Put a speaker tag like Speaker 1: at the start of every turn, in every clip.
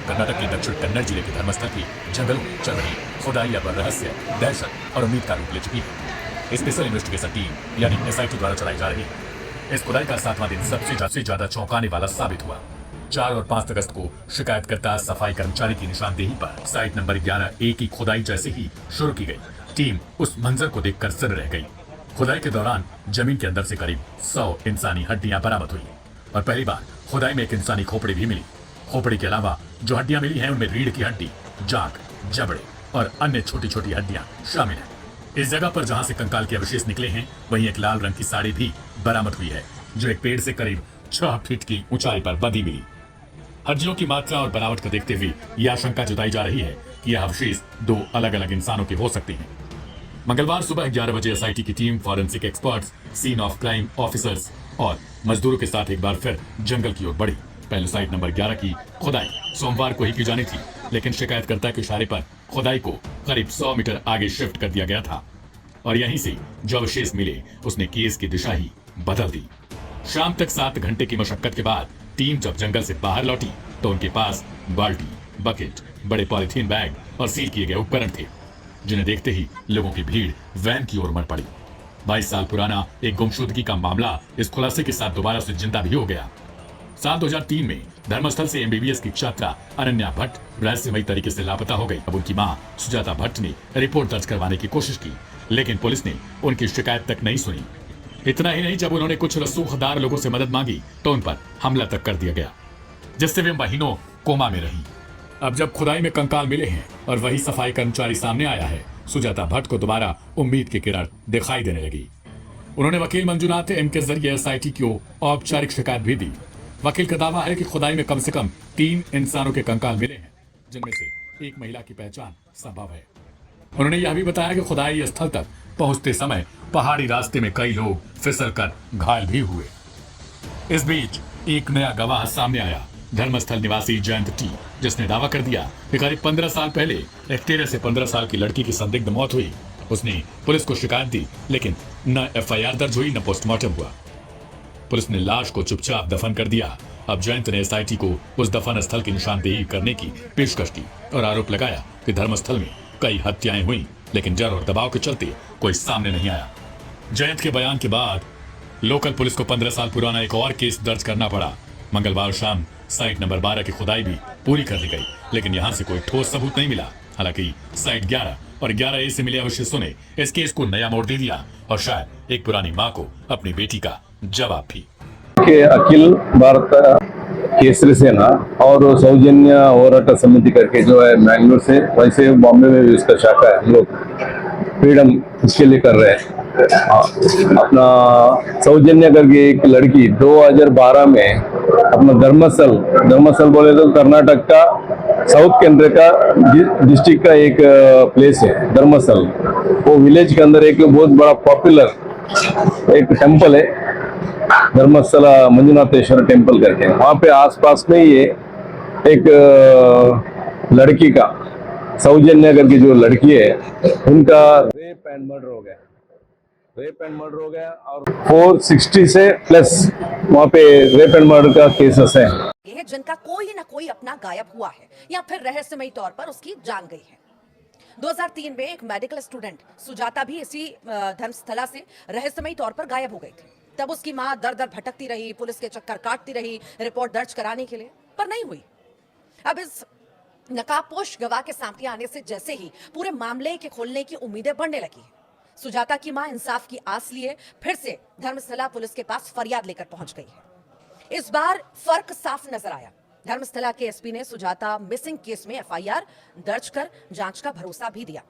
Speaker 1: कर्नाटक के दक्षिण कन्नड़ जिले के धर्मस्थल की जंगलों में चल रही खुदाई अब रहस्य, दहशत और उम्मीद का रूप ले चुकी है। स्पेशल इन्वेस्टिगेशन टीम यानी एसआईटी द्वारा चलाई जा रही है। इस खुदाई का 7वां दिन सबसे ज्यादा चौंकाने वाला साबित हुआ। 4 और 5 अगस्त को शिकायतकर्ता सफाई कर्मचारी की निशानदेही पर साइट नंबर 11A की खुदाई जैसे ही शुरू की गई, टीम उस मंजर को देखकर सन्न रह गई। खुदाई के दौरान जमीन के अंदर से करीब 100 इंसानी हड्डियां बरामद हुई और पहली बार खुदाई में एक इंसानी खोपड़ी भी मिली। खोपड़ी के अलावा जो हड्डियां मिली हैं उनमें रीढ़ की हड्डी, जांघ, जबड़े और अन्य छोटी छोटी हड्डियां शामिल हैं। इस जगह पर जहां से कंकाल के अवशेष निकले हैं वहीं एक लाल रंग की साड़ी भी बरामद हुई है जो एक पेड़ से करीब 6 फीट की ऊंचाई पर बंधी मिली। हड्डियों की मात्रा और बनावट को देखते हुए यह आशंका जताई जा रही है कि यह अवशेष 2 अलग अलग इंसानों के हो सकते हैं। मंगलवार सुबह 11 बजे एसआईटी की team, forensic experts, scene of crime officers और मजदूरों के साथ एक बार फिर जंगल की ओर बढ़ी। पहले साइट नंबर 11 की खुदाई सोमवार को ही की जानी थी, लेकिन शिकायतकर्ता के इशारे पर खुदाई को करीब 100 मीटर आगे शिफ्ट कर दिया गया था और यहीं से जो अवशेष मिले उसने केस की दिशा ही बदल दी। शाम तक 7 घंटे की मशक्कत के बाद टीम जब जंगल से बाहर लौटी तो उनके पास बाल्टी, बकेट, बड़े पॉलिथीन बैग और सील किए गए उपकरण थे, जिन्हें देखते ही लोगों की भीड़ वैन की ओर उमड़ पड़ी। 22 साल पुराना एक गुमशुदगी का मामला इस खुलासे के साथ दोबारा से जिंदा भी हो गया। साल 2003 में धर्मस्थल से एमबीबीएस की छात्रा अनन्या भट्ट रहस्यमयी तरीके से लापता हो गई। अब उनकी मां सुजाता भट्ट ने रिपोर्ट दर्ज करवाने की कोशिश की, लेकिन पुलिस ने उनकी शिकायत तक नहीं सुनी। इतना ही नहीं, जब उन्होंने कुछ रसूखदार लोगों से मदद मांगी तो उन पर हमला तक कर दिया गया, जिससे वे महीनों कोमा में रही। अब जब खुदाई में कंकाल मिले हैं और वही सफाई कर्मचारी सामने आया है, सुजाता भट्ट को दोबारा उम्मीद की किरण दिखाई देने लगी। उन्होंने वकील मंजुनाथ एम के जरिए एसआईटी को औपचारिक शिकायत भी दी। वकील का दावा है कि खुदाई में कम से कम 3 इंसानों के कंकाल मिले हैं, जिनमें से एक महिला की पहचान संभव है। उन्होंने यह भी बताया कि खुदाई स्थल तक पहुंचते समय पहाड़ी रास्ते में कई लोग फिसलकर घायल भी हुए। इस बीच एक नया गवाह सामने आया, धर्मस्थल निवासी जयंत टी, जिसने दावा कर दिया कि करीब 15 साल पहले एक 13 से 15 साल की लड़की की संदिग्ध मौत हुई। उसने पुलिस को शिकायत दी, लेकिन न एफआईआर दर्ज हुई न पोस्टमार्टम हुआ। पुलिस ने लाश को चुपचाप दफन कर दिया। अब जयंत ने एसआईटी को उस दफन स्थल की निशानदेही करने की पेशकश की और आरोप लगाया कि धर्मस्थल में कई हत्याएं हुई, लेकिन डर और दबाव के चलते कोई सामने नहीं आया। जयंत के बयान के बाद लोकल पुलिस को 15 साल पुराना एक और केस दर्ज करना पड़ा। मंगलवार शाम साइट नंबर 12 की खुदाई भी पूरी कर ली गई, लेकिन यहाँ से कोई ठोस सबूत नहीं मिला। हालांकि साइट 11 और 11A से मिले अवशेषों ने इस केस को नया मोड़ दे दिया और शायद एक पुरानी माँ को अपनी बेटी का जवाब भी।
Speaker 2: के अखिल भारत केसरी सेना और सौजन्य होराट समिति करके जो है मैंगलोर से, वैसे बॉम्बे में भी उसका शाखा है। हम लोग फ्रीडम इसके लिए कर रहे हैं। अपना सौजन्य करके एक लड़की 2012 में अपना धर्मस्थल बोले तो कर्नाटक का साउथ केंद्र का डिस्ट्रिक्ट का एक प्लेस है धर्मस्थल। वो विलेज के अंदर एक बहुत बड़ा पॉपुलर एक टेम्पल है, धर्मस्थल मंजुनाथेश्वर टेम्पल करके। वहाँ पे आसपास में ये एक लड़की का, सौजन्य करके जो लड़की है, उनका रेप एंड मर्डर हो गया और 460 से प्लस वहाँ पे रेप एंड मर्डर का केसेस है
Speaker 3: जिनका कोई ना कोई अपना गायब हुआ है या फिर रहस्यमयी तौर पर उसकी जान गई है। 2003 में एक मेडिकल स्टूडेंट सुजाता भी इसी धर्मस्थला से रहस्यमयी तौर पर गायब हो गई थी। तब उसकी मां दर दर भटकती रही, पुलिस के चक्कर काटती रही रिपोर्ट दर्ज कराने के लिए, पर नहीं हुई। अब इस नकाबपोश गवाह के सामने आने से जैसे ही पूरे मामले के खोलने की उम्मीदें बढ़ने लगी। सुजाता की मां इंसाफ की आस लिए फिर से धर्मस्थला पुलिस के पास फरियाद लेकर पहुंच गई है। इस बार फर्क साफ नजर आया। धर्मस्थला के एसपी ने सुजाता मिसिंग केस में एफआईआर दर्ज कर जांच का भरोसा भी दिया।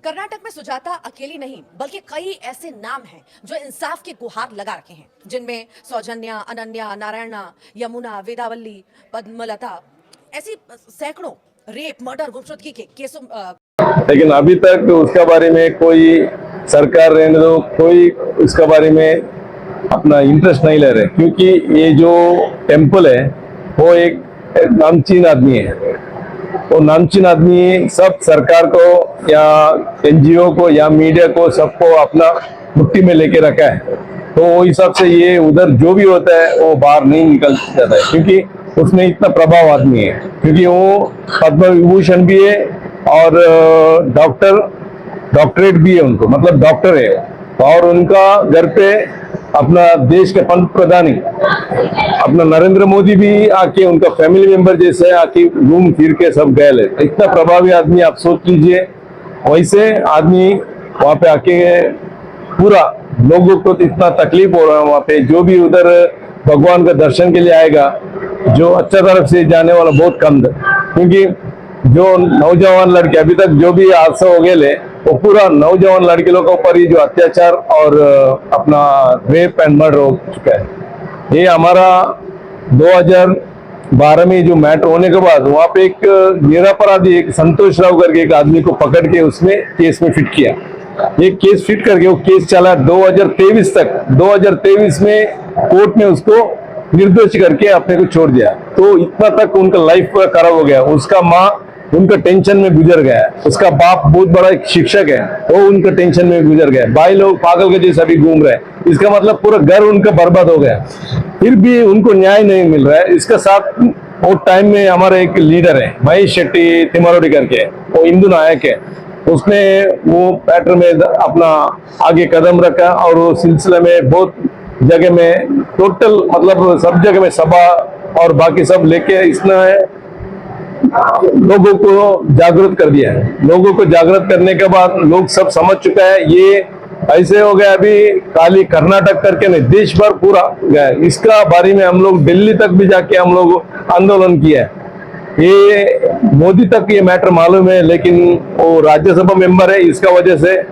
Speaker 3: कर्नाटक में सुजाता अकेली नहीं बल्कि कई ऐसे नाम हैं जो इंसाफ की गुहार लगा रखे हैं, जिनमें सौजन्या, अनन्या, नारायणा, यमुना, वेदावल्ली, पद्मलता, ऐसी सैकड़ों रेप, मर्डर, गुमशुदगी के केसों।
Speaker 2: लेकिन अभी तक उसके बारे में कोई सरकार रहने दो, कोई इसके बारे में अपना इंटरेस्ट नहीं ले रहे, क्योंकि ये जो टेम्पल है वो एक नामचीन आदमी है। वो नामचीन आदमी सब सरकार को या एनजीओ को या मीडिया को सबको अपना मुट्ठी में लेके रखा है। तो वो हिसाब से ये उधर जो भी होता है वो बाहर नहीं निकल जाता है, क्योंकि उसमें इतना प्रभाव आदमी है, क्योंकि वो पद्म विभूषण भी है और डॉक्टरेट भी है उनको, मतलब डॉक्टर है, और उनका घर पे अपना देश के पंत प्रधानी अपना नरेंद्र मोदी भी आके उनका फैमिली मेंबर जैसे आके घूम फिर के सब गए ले। इतना प्रभावी आदमी आप सोच लीजिए, वैसे आदमी वहां पे आके पूरा लोगों को तो इतना तकलीफ हो रहा है वहां पे, जो भी उधर भगवान का दर्शन के लिए आएगा, जो अच्छा तरफ से जाने वाला बहुत कम है, क्योंकि जो नौजवान लड़के अभी तक जो भी हादसा हो गए ले, वो पूरा नौजवान लड़के लोगों के ऊपर ही जो अत्याचार और अपना रेप एंड मर्डर हो चुका है। ये हमारा 2012 में जो मैटर होने के बाद वहां पे एक निरपराधी एक संतोष राव करके एक आदमी को पकड़ के उसमें केस में फिट किया। ये केस फिट करके वो केस चला 2023 तक। 2023 में कोर्ट ने उसको निर्दोष करके अपने को छोड़ दिया। तो इतना तक उनका लाइफ खराब हो गया। उसका माँ उनका टेंशन में गुजर गया, उसका बाप बहुत बड़ा एक शिक्षक है, वो उनका टेंशन में गुजर गया, भाई लोग पागल के जैसा भी घूम रहे हैं। इसका मतलब पूरा घर उनका बर्बाद हो गया, फिर भी उनको न्याय नहीं मिल रहा है। इसका साथ वो टाइम में हमारा एक लीडर है महेश शेट्टी तिमारोडी करके, वो हिंदू नायक है, उसने वो मैटर में अपना आगे कदम रखा और वो सिलसिले में बहुत जगह में टोटल मतलब सब जगह में सभा और बाकी सब लेके इसने लोगों को जागृत कर दिया है। लोगों को जागृत करने के बाद लोग सब समझ चुका है ये ऐसे हो गया। अभी खाली कर्नाटक करके नहीं, देश भर पूरा गया। इसका बारे में हम लोग दिल्ली तक भी जाके हम लोग आंदोलन किया है। ये मोदी तक ये मैटर मालूम है, लेकिन वो राज्यसभा मेंबर है, इसका वजह से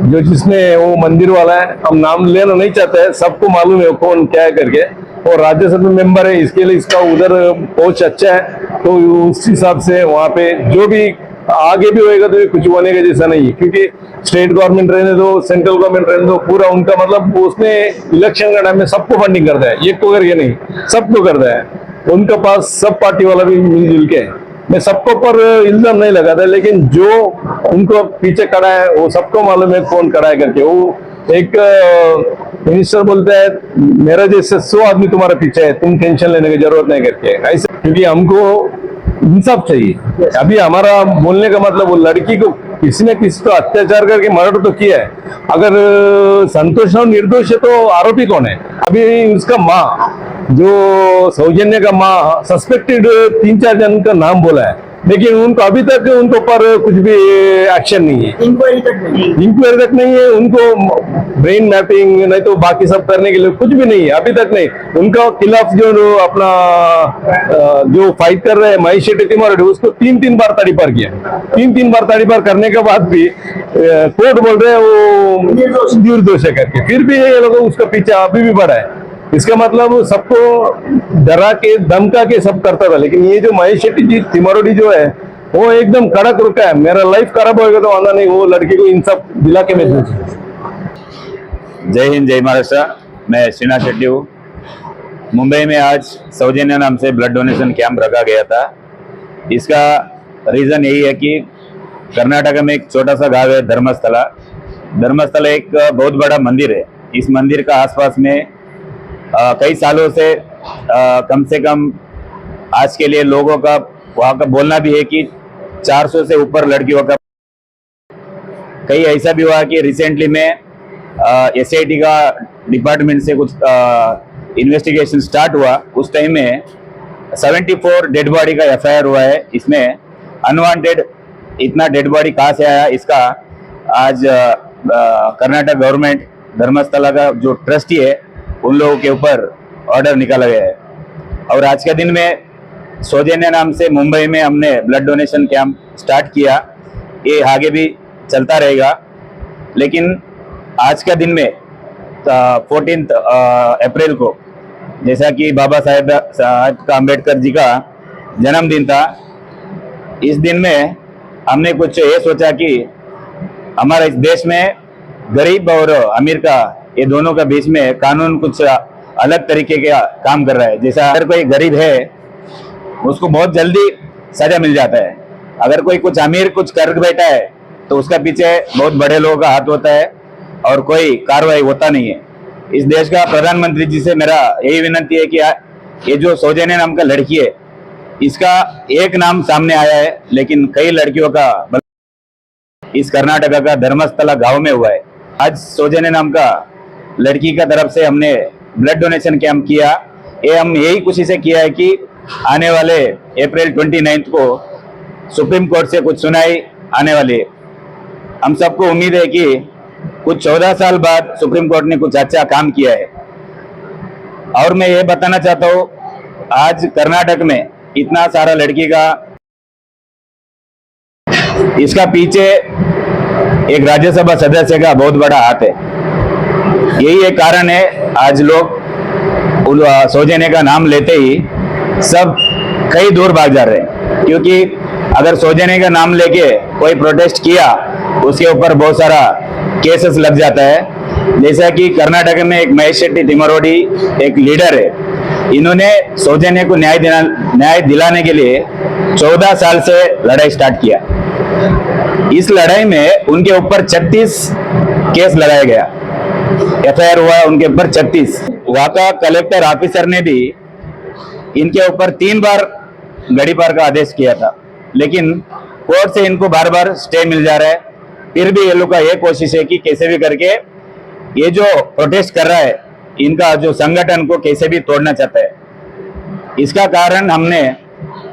Speaker 2: जो जिसने वो मंदिर वाला है, हम नाम लेना नहीं चाहते हैं, सबको मालूम है कौन क्या है करके, और राज्यसभा मेंबर है, इसके लिए इसका उधर पहुंच अच्छा है। तो उस हिसाब से वहां पे जो भी आगे भी होएगा तो कुछ होने का जैसा नहीं है, क्योंकि स्टेट गवर्नमेंट रहने दो, सेंट्रल गवर्नमेंट रहने दो, पूरा उनका मतलब उसने इलेक्शन का टाइम में सबको फंडिंग करता है, एक को करके नहीं, सबको करता है। उनका पास सब पार्टी वाला भी मिलजुल के, मैं सबको पर इल्जाम नहीं लगाता, लेकिन जो उनको पीछे खड़ा है वो सबको मालूम है कौन खड़ा है करके। वो एक मिनिस्टर बोलता है मेरा जैसे 100 आदमी तुम्हारे पीछे है, तुम टेंशन लेने की जरूरत नहीं करके, ऐसे, क्योंकि हमको इंसाफ चाहिए। अभी हमारा बोलने का मतलब वो लड़की को किसी ने किसी को अत्याचार करके मर्डर तो किया है, अगर संतोष राव निर्दोष है तो आरोपी कौन है? अभी उसका माँ जो सौजन्य का माँ सस्पेक्टेड 3-4 जन का नाम बोला है, लेकिन उनको अभी तक उनको पर कुछ भी एक्शन नहीं है, इंक्वायरी तक नहीं है। उनको ब्रेन मैपिंग नहीं तो बाकी सब करने के लिए कुछ भी नहीं है, अभी तक नहीं। उनका खिलाफ जो अपना जो फाइट कर रहे हैं महेश शेट्टी तिमारोडी, उसको 3-3 बार तड़ीपार किया। 3-3 बार तड़ीपार करने के बाद भी कोर्ट बोल रहे हैं वो निर्दोष है करके, फिर भी ये लोग उसका पीछे अभी भी बढ़ा है। इसका मतलब सबको डरा के धमका के सब करता था, लेकिन ये जो महेश शेट्टी जी तिमारोडी जो है वो एकदम कड़क रुका है। मेरा लाइफ खराब होगा तो आना नहीं, वो लड़की को इंसाफ दिला के मैं दूंगा।
Speaker 4: जय हिंद, जय महाराष्ट्र। मैं श्रीनाथ शेट्टी हूँ। मुंबई में आज सौजन्य नाम से ब्लड डोनेशन कैंप रखा गया था। इसका रीज़न यही है कि कर्नाटक में एक छोटा सा गांव है धर्मस्थला। धर्मस्थला एक बहुत बड़ा मंदिर है। इस मंदिर का आसपास में कई सालों से कम से कम आज के लिए लोगों का वहाँ का बोलना भी है कि 400 से ऊपर लड़कियों का। कई ऐसा भी हुआ कि रिसेंटली में SIT का डिपार्टमेंट से कुछ इन्वेस्टिगेशन स्टार्ट हुआ। उस टाइम में 74 डेड बॉडी का FIR हुआ है। इसमें अनवांटेड इतना डेड बॉडी कहाँ से आया, इसका आज कर्नाटक गवर्नमेंट धर्मस्थला का जो ट्रस्टी है उन लोगों के ऊपर ऑर्डर निकाला गया है। और आज के दिन में सौजन्य नाम से मुंबई में हमने ब्लड डोनेशन कैंप स्टार्ट किया। ये आगे भी चलता रहेगा, लेकिन आज के दिन में 14 अप्रैल को, जैसा कि बाबा साहेब का अम्बेडकर जी का जन्मदिन था, इस दिन में हमने कुछ ये सोचा कि हमारे इस देश में गरीब और अमीर का ये दोनों के बीच में कानून कुछ अलग तरीके का काम कर रहा है। जैसा अगर कोई गरीब है उसको बहुत जल्दी सजा मिल जाता है, अगर कोई कुछ अमीर कुछ कर बैठा है तो उसका पीछे बहुत बड़े लोगों का हाथ होता है और कोई कार्रवाई होता नहीं है। इस देश का प्रधानमंत्री जी से मेरा यही विनती है कि ये जो सौजन्या नाम का लड़की है, इसका एक नाम सामने आया है, लेकिन कई लड़कियों का इस कर्नाटका का धर्मस्थला गांव में हुआ है। आज सौजन्या नाम का लड़की का तरफ से हमने ब्लड डोनेशन कैंप किया। ये हम यही खुशी से किया है कि आने वाले अप्रैल 29 को सुप्रीम कोर्ट से कुछ सुनाई आने वाली है। हम सबको उम्मीद है कि कुछ 14 साल बाद सुप्रीम कोर्ट ने कुछ अच्छा काम किया है। और मैं ये बताना चाहता हूँ, आज कर्नाटक में इतना सारा लड़की का, इसका पीछे एक राज्यसभा सदस्य का बहुत बड़ा हाथ है। यही एक कारण है आज लोग सौजन्या का नाम लेते ही सब कई दूर भाग जा रहे हैं, क्योंकि अगर सौजन्या का नाम लेके कोई प्रोटेस्ट किया उसके ऊपर बहुत सारा केसेस लग जाता है। जैसा कि कर्नाटक में एक महेश शेट्टी तिमरोडी एक लीडर है, इन्होंने सौजन्या को न्याय दिलाने के लिए 14 साल से लड़ाई स्टार्ट किया। इस लड़ाई में उनके ऊपर 36 केस लगाया गया, एफआईआर हुआ उनके ऊपर 36। वहां का कलेक्टर ऑफिसर ने भी इनके ऊपर 3 बार गड़ी पार का आदेश किया था, लेकिन कोर्ट से इनको बार बार स्टे मिल जा रहा है। फिर भी ये लोग का ये कोशिश है कि कैसे भी करके ये जो प्रोटेस्ट कर रहा है, इनका जो संगठन को कैसे भी तोड़ना चाहता है। इसका कारण हमने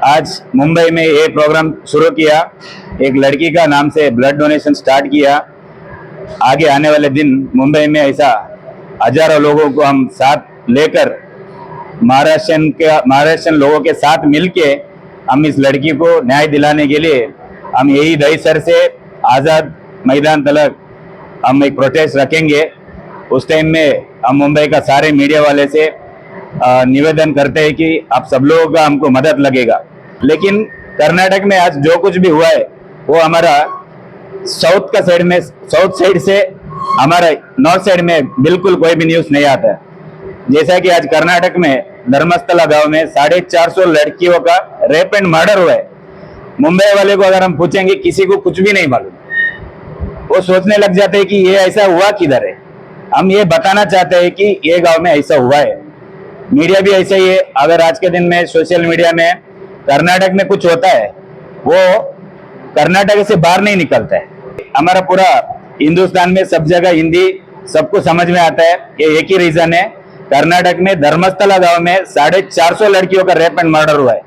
Speaker 4: आज मुंबई में ये प्रोग्राम शुरू किया, एक लड़की का नाम से ब्लड डोनेशन स्टार्ट किया। आगे आने वाले दिन मुंबई में ऐसा हजारों लोगों को हम साथ लेकर महाराष्ट्रियन लोगों के साथ मिलके हम इस लड़की को न्याय दिलाने के लिए हम यही दहीसर से आजाद मैदान तक हम एक प्रोटेस्ट रखेंगे। उस टाइम में हम मुंबई का सारे मीडिया वाले से निवेदन करते हैं कि आप सब लोगों का हमको मदद लगेगा। लेकिन कर्नाटक में आज जो कुछ भी हुआ है वो हमारा साउथ साइड से हमारा नॉर्थ साइड में बिल्कुल कोई भी न्यूज नहीं आता है। जैसा कि आज कर्नाटक में धर्मस्थला गांव में 450 लड़कियों का रेप एंड मर्डर हुआ है। मुंबई वाले को अगर हम पूछेंगे, किसी को कुछ भी नहीं मालूम, वो सोचने लग जाते हैं कि ये ऐसा हुआ किधर है। हम ये बताना चाहते हैं कि ये गांव में ऐसा हुआ है। मीडिया भी ऐसा ही है। अगर आज के दिन में सोशल मीडिया में कर्नाटक में कुछ होता है, वो कर्नाटक से बाहर नहीं निकलता है। हमारा पूरा हिंदुस्तान में सब जगह हिंदी सबको समझ में आता है। ये एक ही रीजन है, कर्नाटक में धर्मस्थला गांव में 450 लड़कियों का रेप एंड मर्डर हुआ है।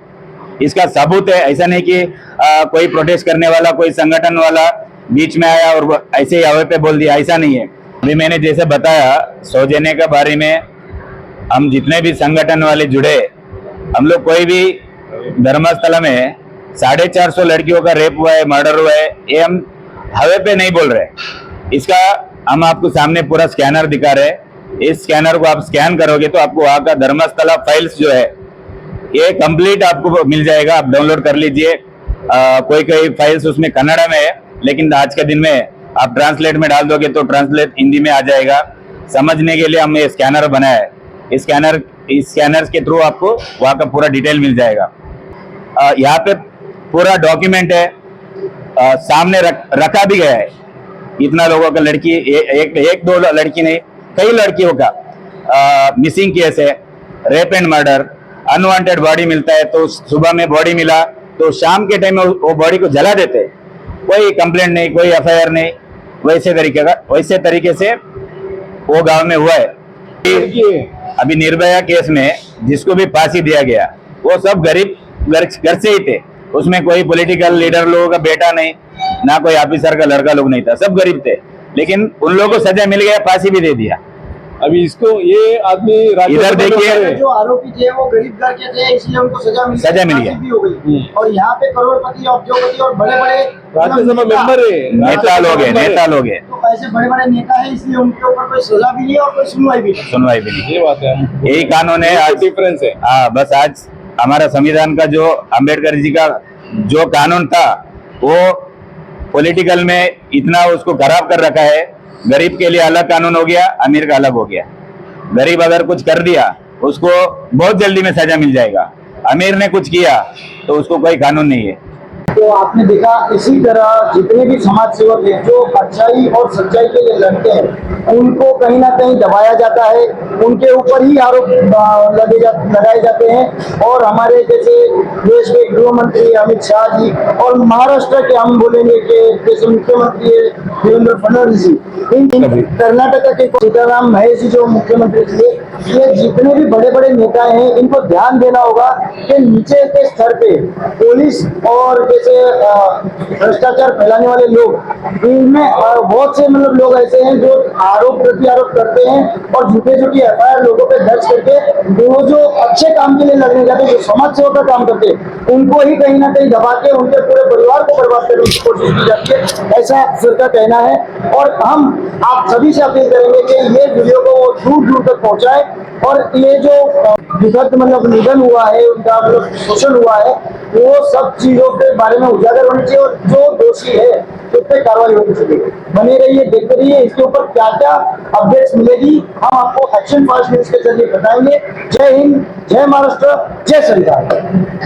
Speaker 4: इसका सबूत है। ऐसा नहीं कि कोई प्रोटेस्ट करने वाला, कोई संगठन वाला बीच में आया और ऐसे ही हवा पे बोल दिया, ऐसा नहीं है। अभी मैंने जैसे बताया सौजन्या के बारे में, हम जितने भी संगठन वाले जुड़े, हम लोग कोई भी धर्मस्थला में 450 लड़कियों का रेप हुआ है, मर्डर हुआ है, ये हम हवे पे नहीं बोल रहे। इसका हम आपको सामने पूरा स्कैनर दिखा रहे हैं। इस स्कैनर को आप स्कैन करोगे तो आपको वहां का धर्मस्थला फाइल्स जो है ये कंप्लीट आपको मिल जाएगा। आप डाउनलोड कर लीजिए। कोई फाइल्स उसमें कन्नड़ा में है, लेकिन आज के दिन में आप ट्रांसलेट में डाल दोगे तो ट्रांसलेट हिंदी में आ जाएगा। समझने के लिए हमने स्कैनर बनाया है। इस स्कैनर के थ्रू आपको वहां का पूरा डिटेल मिल जाएगा। यहाँ पे पूरा डॉक्यूमेंट है, सामने रखा भी गया है। इतना लोगों का लड़की एक दो लड़की नहीं, कई लड़कियों का मिसिंग केस है, rape and murder, unwanted body मिलता है तो सुबह में बॉडी मिला तो शाम के टाइम में वो बॉडी को जला देते हैं। कोई कंप्लेंट नहीं, कोई एफआईआर नहीं। वैसे तरीके से वो गांव में हुआ है। अभी निर्भया केस में जिसको भी फांसी दिया गया वो सब गरीब घर से ही थे। उसमें कोई पॉलिटिकल लीडर लोगों का बेटा नहीं, ना कोई ऑफिसर का लड़का लोग नहीं था, सब गरीब थे। लेकिन उन लोगों को सजा मिल गया, फांसी भी दे दिया।
Speaker 2: अभी इसको ये आदमी
Speaker 4: इधर देखिए,
Speaker 5: जो आरोपी थे वो गरीब घर के थे, इसलिए उनको सजा मिल
Speaker 4: गया।
Speaker 5: भी हो गई। और यहाँ पे करोड़पति, उद्योगपति और बड़े बड़े
Speaker 2: राज्यसभा मेंबर है,
Speaker 4: नेता लोग हैं।
Speaker 5: तो ऐसे बड़े बड़े नेता है, इसलिए उनके ऊपर कोई सजा भी नहीं और कोई सुनवाई भी नहीं।
Speaker 2: ये बात है।
Speaker 4: यही कानून है। आज
Speaker 2: डिफरेंस है।
Speaker 4: हाँ, बस आज हमारा संविधान का जो अम्बेडकर जी का जो कानून था वो पॉलिटिकल में इतना उसको खराब कर रखा है। गरीब के लिए अलग कानून हो गया, अमीर का अलग हो गया। गरीब अगर कुछ कर दिया उसको बहुत जल्दी में सजा मिल जाएगा, अमीर ने कुछ किया तो उसको कोई कानून नहीं है।
Speaker 5: तो आपने देखा इसी तरह जितने भी समाज सेवक हैं जो अच्छाई और सच्चाई के लिए लड़ते हैं उनको कहीं ना कहीं दबाया जाता है, उनके ऊपर ही आरोप लगाए जाते हैं। और हमारे जैसे देश के गृह मंत्री अमित शाह जी और महाराष्ट्र के हम बोलेंगे कि जैसे मुख्यमंत्री है देवेंद्र फडणवीस जी, इन कर्नाटक के सीताराम महेश जी जो मुख्यमंत्री थे, ये जितने भी बड़े बड़े नेता हैं इनको ध्यान देना होगा कि नीचे के स्तर पे पुलिस और जैसे भ्रष्टाचार फैलाने वाले लोग इनमें बहुत से मतलब लोग ऐसे हैं जो आरोप प्रत्यारोप करते हैं और झूठे झूठी एफआईआर लोगों पे दर्ज करके वो जो अच्छे काम के लिए लड़ने जाते हैं, जो समाज सेवा का काम करते हैं, उनको ही कहीं ना कहीं दबा के उनके पूरे परिवार को बर्बाद करने की कोशिश की जाती है, ऐसा सर का कहना है। और हम आप सभी से अपील करेंगे कि ये वीडियो को दूर दूर तक पहुंचाए और ये जो दुखद मतलब निधन हुआ है, उनका मतलब शोषण हुआ है, वो सब चीजों के बारे में उजागर होनी चाहिए और जो दोषी है उस पर कार्रवाई होनी चाहिए। बने रहिए, देखते रहिए इसके ऊपर क्या क्या अपडेट्स मिलेगी, हम आपको एक्शन फास्ट न्यूज के जरिए बताएंगे। जय हिंद, जय महाराष्ट्र, जय संविधान।